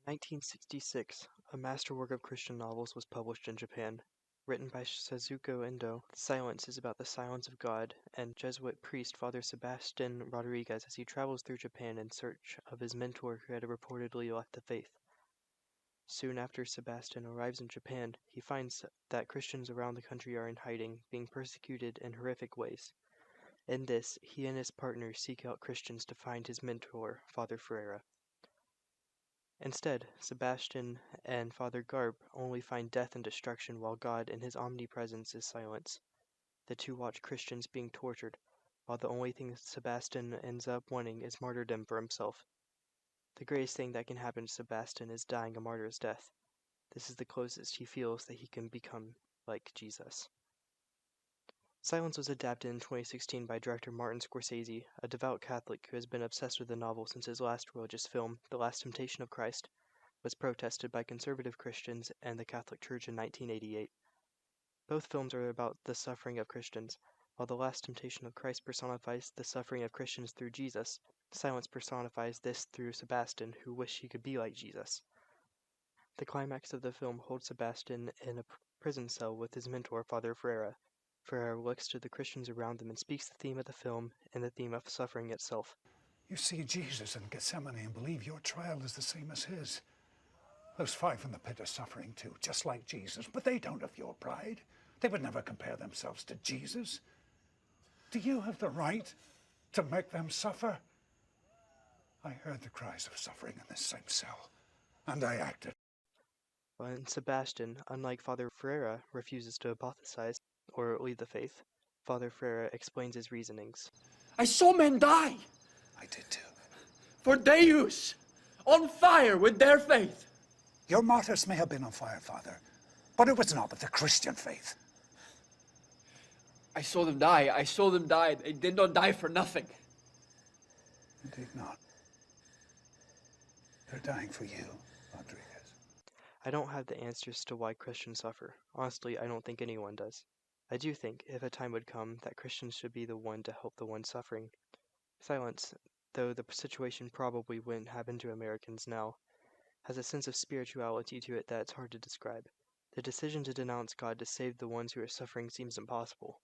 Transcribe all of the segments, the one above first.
1966, a masterwork of Christian novels was published in Japan. Written by Suzuko Endo, Silence is about the silence of God and Jesuit priest Father Sebastian Rodriguez as he travels through Japan in search of his mentor who had reportedly left the faith. Soon after Sebastian arrives in Japan, he finds that Christians around the country are in hiding, being persecuted in horrific ways. In this, he and his partner seek out Christians to find his mentor, Father Ferreira. Instead, Sebastian and Father Garb only find death and destruction while God in his omnipresence is silence. The two watch Christians being tortured, while the only thing Sebastian ends up wanting is martyrdom for himself. The greatest thing that can happen to Sebastian is dying a martyr's death. This is the closest he feels that he can become like Jesus. Silence was adapted in 2016 by director Martin Scorsese, a devout Catholic who has been obsessed with the novel since his last religious film, The Last Temptation of Christ, was protested by conservative Christians and the Catholic Church in 1988. Both films are about the suffering of Christians. While The Last Temptation of Christ personifies the suffering of Christians through Jesus, Silence personifies this through Sebastian, who wished he could be like Jesus. The climax of the film holds Sebastian in a prison cell with his mentor, Father Ferreira. Ferreira looks to the Christians around them and speaks the theme of the film and the theme of suffering itself. You see Jesus in Gethsemane and believe your trial is the same as his. Those 5 in the pit are suffering too, just like Jesus, but they don't have your pride. They would never compare themselves to Jesus. Do you have the right to make them suffer? I heard the cries of suffering in this same cell, and I acted. When Sebastian, unlike Father Ferreira, refuses to apostatise or leave the faith, Father Ferreira explains his reasonings. I saw men die. I did too. For Deus, on fire with their faith. Your martyrs may have been on fire, Father, but it was not with the Christian faith. I saw them die. I saw them die. They did not die for nothing. Indeed not. They're dying for you, Rodriguez. I don't have the answers to why Christians suffer. Honestly, I don't think anyone does. I do think, if a time would come, that Christians should be the one to help the one suffering. Silence, though the situation probably wouldn't happen to Americans now, has a sense of spirituality to it that it's hard to describe. The decision to denounce God to save the ones who are suffering seems impossible.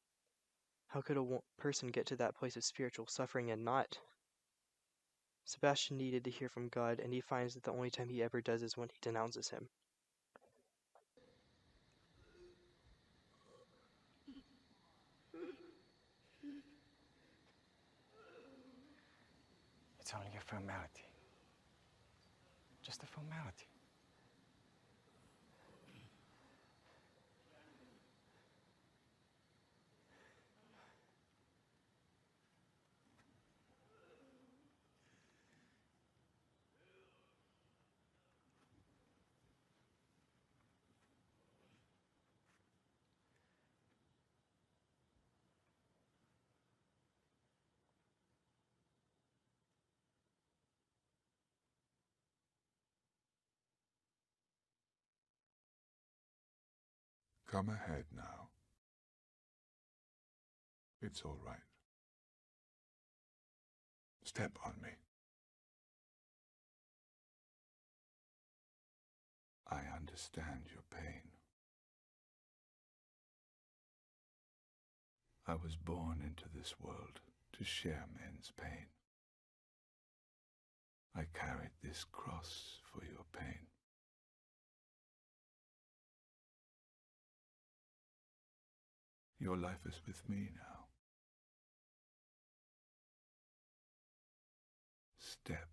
How could a person get to that place of spiritual suffering and not? Sebastian needed to hear from God, and he finds that the only time he ever does is when he denounces him. It's only a formality. Just a formality. Come ahead now. It's all right. Step on me. I understand your pain. I was born into this world to share men's pain. I carried this cross for your pain. Your life is with me now. Step.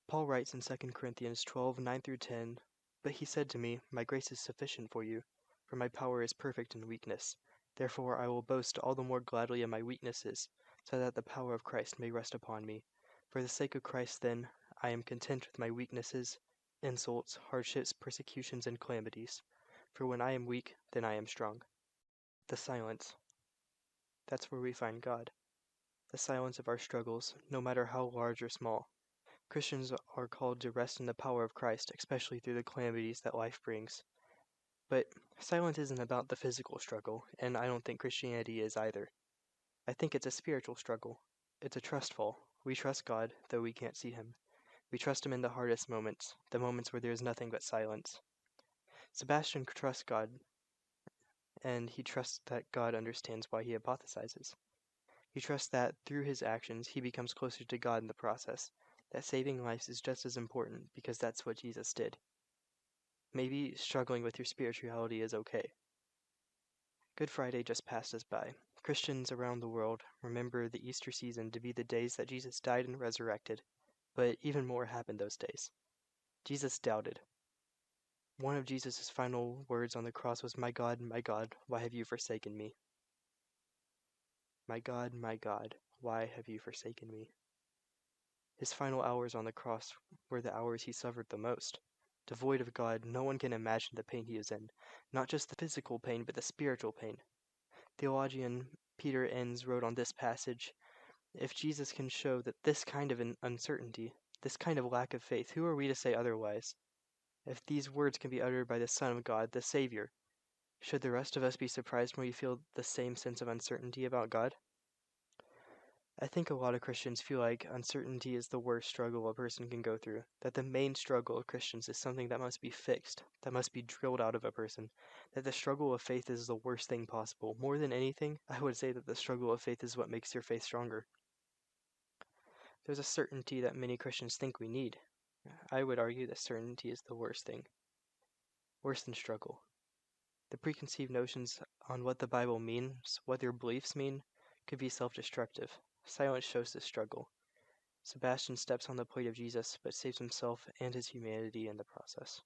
Paul writes in 2 Corinthians 12:9-10, "But he said to me, My grace is sufficient for you, for my power is perfect in weakness. Therefore I will boast all the more gladly in my weaknesses, so that the power of Christ may rest upon me. For the sake of Christ then, I am content with my weaknesses, insults, hardships, persecutions, and calamities. For when I am weak, then I am strong. The silence. That's where we find God. The silence of our struggles, no matter how large or small. Christians are called to rest in the power of Christ, especially through the calamities that life brings. But silence isn't about the physical struggle, and I don't think Christianity is either. I think it's a spiritual struggle. It's a trust fall. We trust God, though we can't see Him. We trust Him in the hardest moments, the moments where there is nothing but silence. Sebastian trusts God, and he trusts that God understands why he hypothesizes. He trusts that, through his actions, he becomes closer to God in the process, that saving lives is just as important because that's what Jesus did. Maybe struggling with your spirituality is okay. Good Friday just passed us by. Christians around the world remember the Easter season to be the days that Jesus died and resurrected, but even more happened those days. Jesus doubted. One of Jesus' final words on the cross was, my God, why have you forsaken me? My God, why have you forsaken me? His final hours on the cross were the hours he suffered the most. Devoid of God, no one can imagine the pain he is in, not just the physical pain, but the spiritual pain. Theologian Peter Enns wrote on this passage, if Jesus can show that this kind of uncertainty, this kind of lack of faith, who are we to say otherwise? If these words can be uttered by the Son of God, the Savior, should the rest of us be surprised when we feel the same sense of uncertainty about God? I think a lot of Christians feel like uncertainty is the worst struggle a person can go through, that the main struggle of Christians is something that must be fixed, that must be drilled out of a person, that the struggle of faith is the worst thing possible. More than anything, I would say that the struggle of faith is what makes your faith stronger. There's a certainty that many Christians think we need. I would argue that certainty is the worst thing. Worse than struggle. The preconceived notions on what the Bible means, what their beliefs mean, could be self-destructive. Silence shows this struggle. Sebastian steps on the plate of Jesus, but saves himself and his humanity in the process.